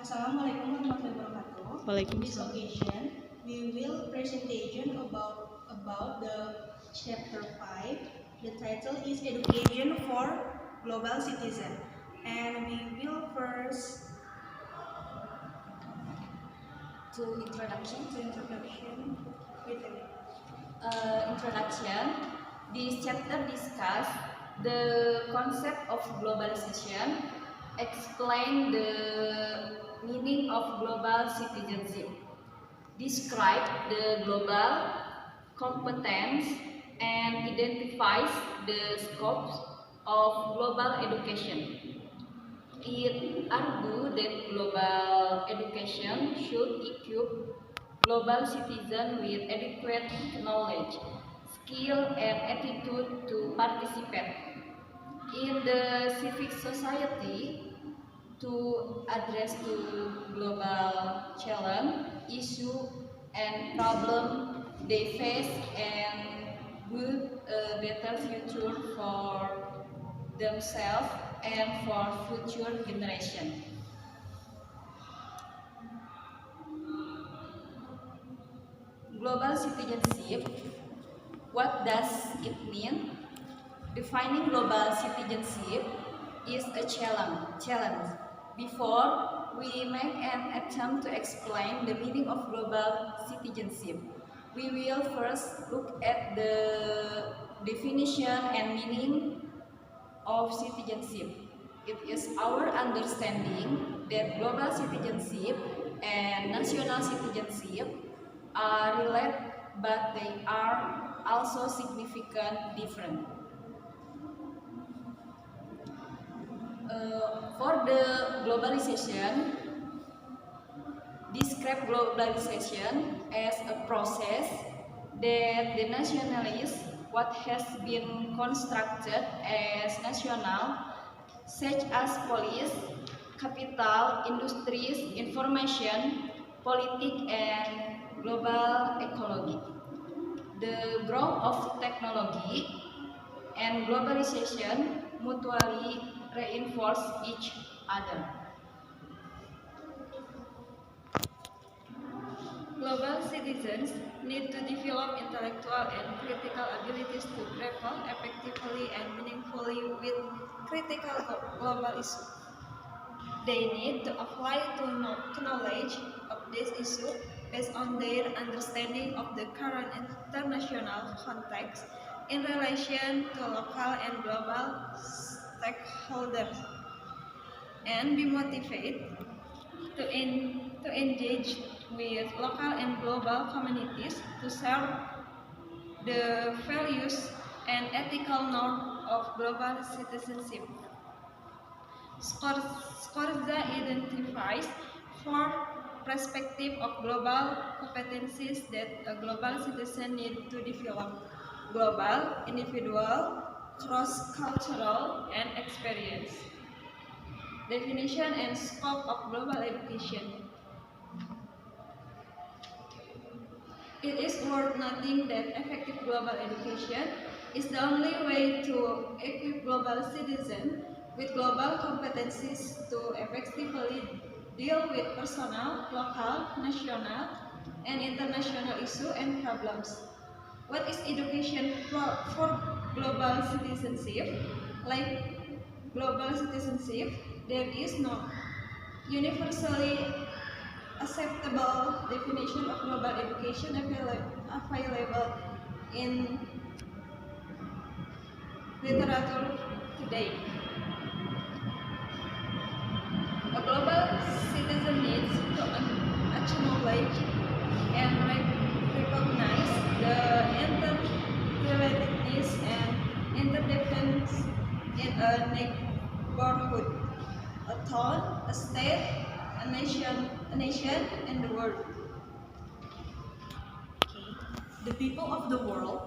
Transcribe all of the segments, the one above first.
Assalamualaikum warahmatullahi wabarakatuh. In this Waalaikumsalam. occasion, we will presentation about the chapter 5. The title is Education for Global Citizen, and we will first Introduction. This chapter discuss the concept of globalization, explain the meaning of global citizenship, describe the global competence, and identifies the scopes of global education. It argues that global education should equip global citizens with adequate knowledge, skill, and attitude to participate in the civic society to address the global challenge, issue, and problem they face and build a better future for themselves and for future generations. Global citizenship, what does it mean? Defining global citizenship is a challenge. Before we make an attempt to explain the meaning of global citizenship, we will first look at the definition and meaning of citizenship. It is our understanding that global citizenship and national citizenship are related, but they are also significant different. For the globalization, describe globalization as a process that the nationalists what has been constructed as national, such as police, capital, industries, information, politics, and global ecology. The growth of technology and globalization mutually reinforce each other. Global citizens need to develop intellectual and critical abilities to grapple effectively and meaningfully with critical global issues. They need to apply to knowledge of this issue based on their understanding of the current international context in relation to local and global stakeholders, and be motivated to engage with local and global communities to serve the values and ethical norms of global citizenship. Scorza identifies four perspectives of global competencies that a global citizen needs to develop: global, individual, cross-cultural, and experience. Definition and scope of global education. It is worth noting that effective global education is the only way to equip global citizens with global competencies to effectively deal with personal, local, national, and international issues and problems. What is education for global citizenship? Like global citizenship, there is no universally acceptable definition of global education available in literature today. A global citizen needs to acknowledge and recognize the interrelatedness and interdependence in a neighborhood, a town, a state, a nation, and the world. The people of the world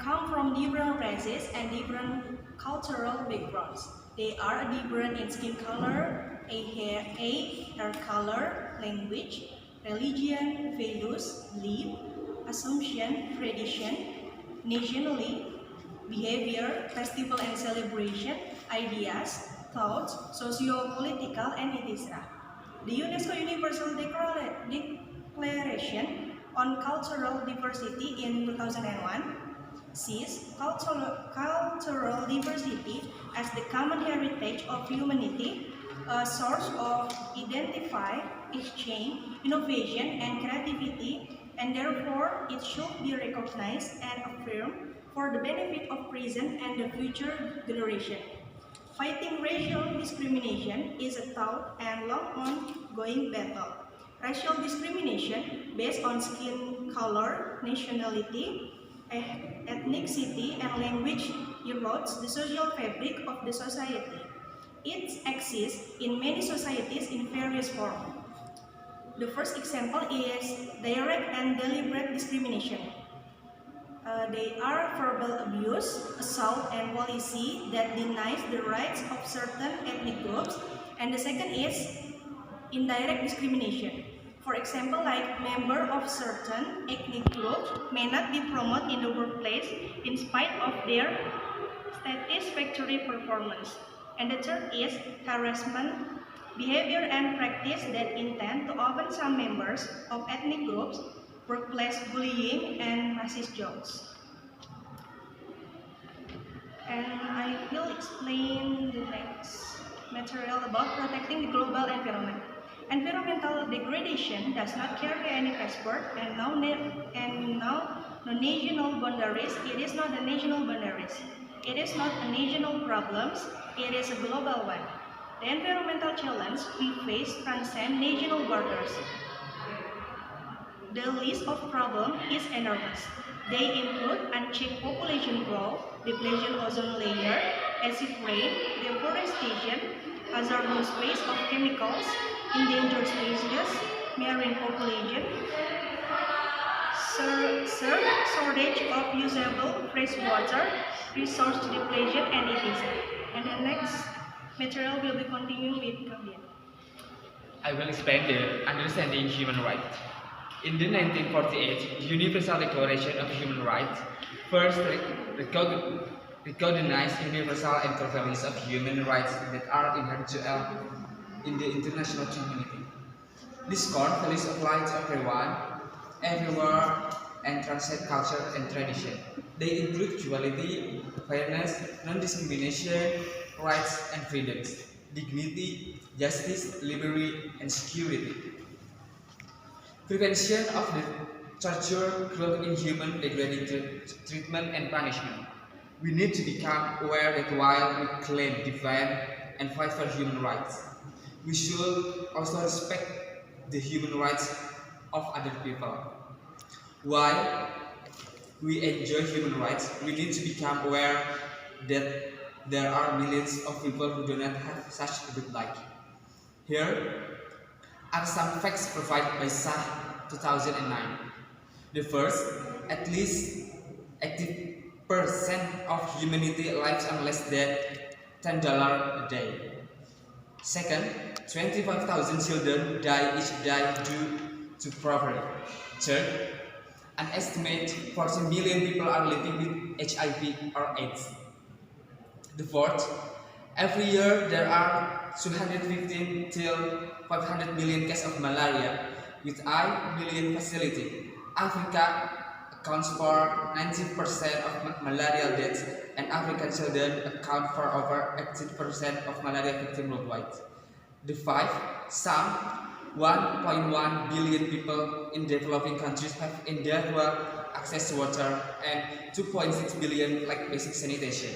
come from different races and different cultural backgrounds. They are different in skin color, hair color, language, religion, values, belief, assumption, tradition, nationality, behavior, festival and celebration, ideas, thoughts, socio-political, and etc. The UNESCO Universal Declaration on Cultural Diversity in 2001 sees cultural diversity as the common heritage of humanity, a source of identify, exchange, innovation, and creativity, and therefore it should be recognized and affirmed for the benefit of present and the future generation. Fighting racial discrimination is a tough and long ongoing battle. Racial discrimination based on skin color, nationality, ethnicity, and language erodes the social fabric of the society. It exists in many societies in various forms. The first example is direct and deliberate discrimination. They are verbal abuse, assault, and policy that denies the rights of certain ethnic groups. And the second is indirect discrimination. For example, like members of certain ethnic groups may not be promoted in the workplace in spite of their satisfactory performance. And the third is harassment, behavior and practice that intend to open some members of ethnic groups, workplace bullying, and racist jokes. And I will explain the next material about protecting the global environment. Environmental degradation does not carry any passport and no national boundaries. It is not a national boundaries. It is not a national problem. It is a global one. The environmental challenge we face transcend national borders. The list of problems is enormous. They include unchecked population growth, depletion ozone layer, acid rain, deforestation, hazardous waste of chemicals, endangered species, marine population, shortage of usable fresh water, resource depletion, and etc. And the next material will be continued with Kavian. I will explain the understanding human rights. In the 1948 Universal Declaration of Human Rights, first recognized universal and core values of human rights that are inherent in the international community. These core values apply to everyone, everywhere, and transcend culture and tradition. They include equality, fairness, non-discrimination, rights and freedoms, dignity, justice, liberty, and security. Prevention of the torture, cruel, inhuman, degrading treatment, and punishment. We need to become aware that while we claim, defend, and fight for human rights, we should also respect the human rights of other people. While we enjoy human rights, we need to become aware that there are millions of people who do not have such a good life. Here are some facts provided by SAH 2009. The first, at least 80% of humanity lives on less than $10 a day. Second, 25,000 children each die due to poverty. Third, an estimated 14 million people are living with HIV or AIDS. The fourth, every year there are 215 till 500 million cases of malaria with 8 million facility. Africa accounts for 90% of malarial deaths, and African children account for over 80% of malaria victims worldwide. The five, some 1.1 billion people in developing countries have inadequate access to water, and 2.6 billion lack basic sanitation.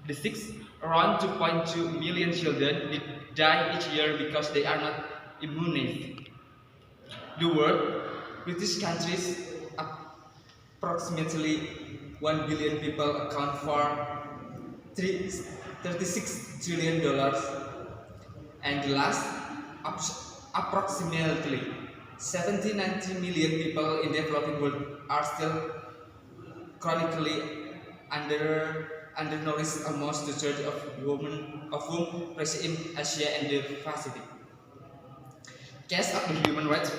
The sixth, around 2.2 million children die each year because they are not immunized. The world, British countries, approximately 1 billion people account for $36 trillion. And the last, approximately 70-90 million people in the developing world are still chronically undernourished, almost a third of whom reside in Asia and the Pacific. Case of the human rights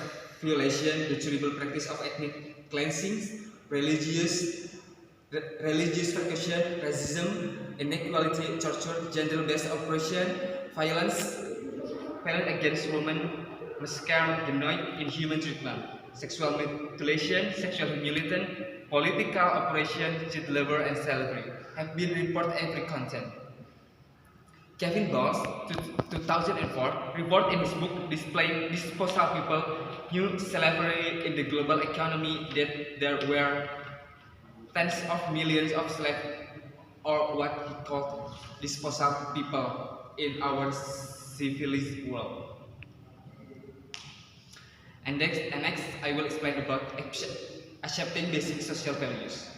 violation, the terrible practice of ethnic cleansing, religious persecution, racism, inequality, torture, gender-based oppression, violence, violence against women, massacre, genocide, inhuman treatment, sexual mutilation, sexual humiliation, political oppression, child labor, and slavery have been reported every content. Kevin Bowles, 2004, report in his book displaying disposal people knew slavery in the global economy that there were tens of millions of slaves, or what he called disposal people in our civilized world. And next, I will explain about accepting basic social values.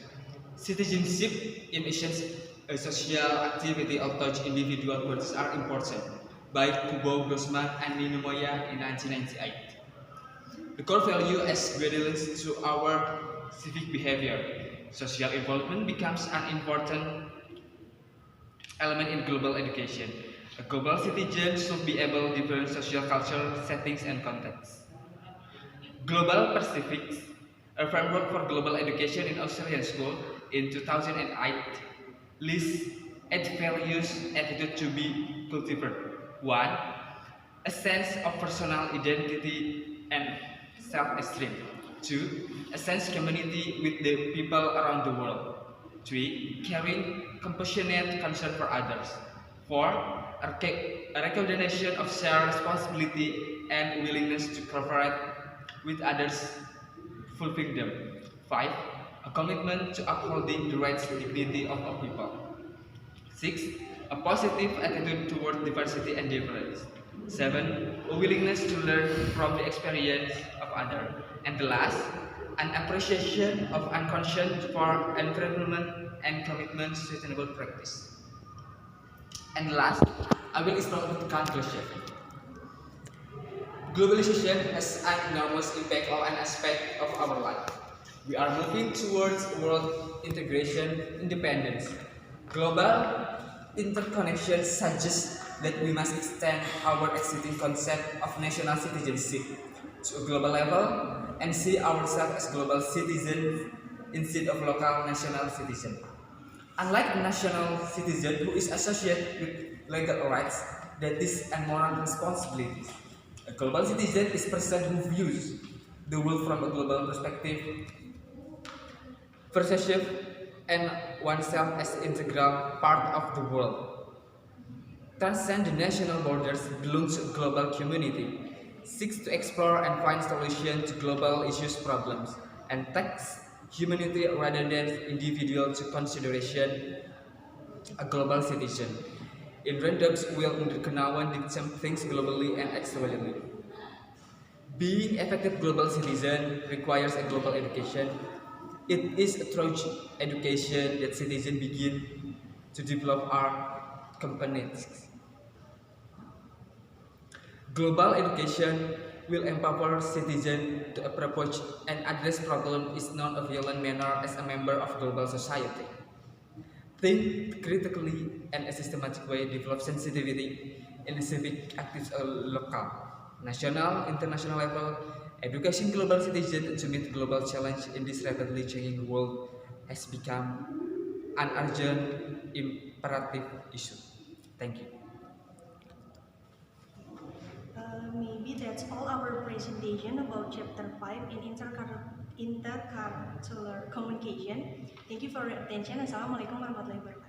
Citizenship in a social activity of touch individual words are important by Kubo, Grossman, and Ninomoya in 1998. The core value as guidelines to our civic behavior. Social involvement becomes an important element in global education. A global citizen should be able to different social culture settings and contexts. Global Pacifics, a framework for global education in Australian school in 2008, lists 8 values attitude to be cultivated. 1. A sense of personal identity and self-esteem. 2. A sense of community with the people around the world. 3. Caring, compassionate concern for others. 4. A recognition of shared responsibility and willingness to cooperate with others, fulfilling them. 5. A commitment to upholding the rights and dignity of all people. 6. A positive attitude toward diversity and difference. 7. A willingness to learn from the experience of others. And the last, an appreciation of unconscious for environment and commitment to sustainable practice. And last, I will explore the conclusion. Globalization has an enormous impact on an aspect of our life. We are moving towards world integration, independence. Global interconnection suggests that we must extend our existing concept of national citizenship to a global level and see ourselves as global citizens instead of local national citizens. Unlike a national citizen who is associated with legal rights, duties, and moral responsibilities, a global citizen is a person who views the world from a global perspective, perceives and oneself as an integral part of the world, transcends the national borders, belongs to a global community, seeks to explore and find solutions to global issues problems, and takes humanity rather than individual to consideration. A global citizen in randoms will understand some things globally and externally. Being effective global citizen requires a global education. It is through education that citizens begin to develop our competencies. Global education will empower citizens to approach and address problems in non-violent manner as a member of global society. Think critically and a systematic way, develop sensitivity in civic activities at local, national, international level. Education global citizens to meet global challenge in this rapidly changing world has become an urgent imperative issue. Thank you. Maybe that's all our presentation about chapter 5 in intercultural communication. Thank you for your attention. Assalamualaikum warahmatullahi wabarakatuh.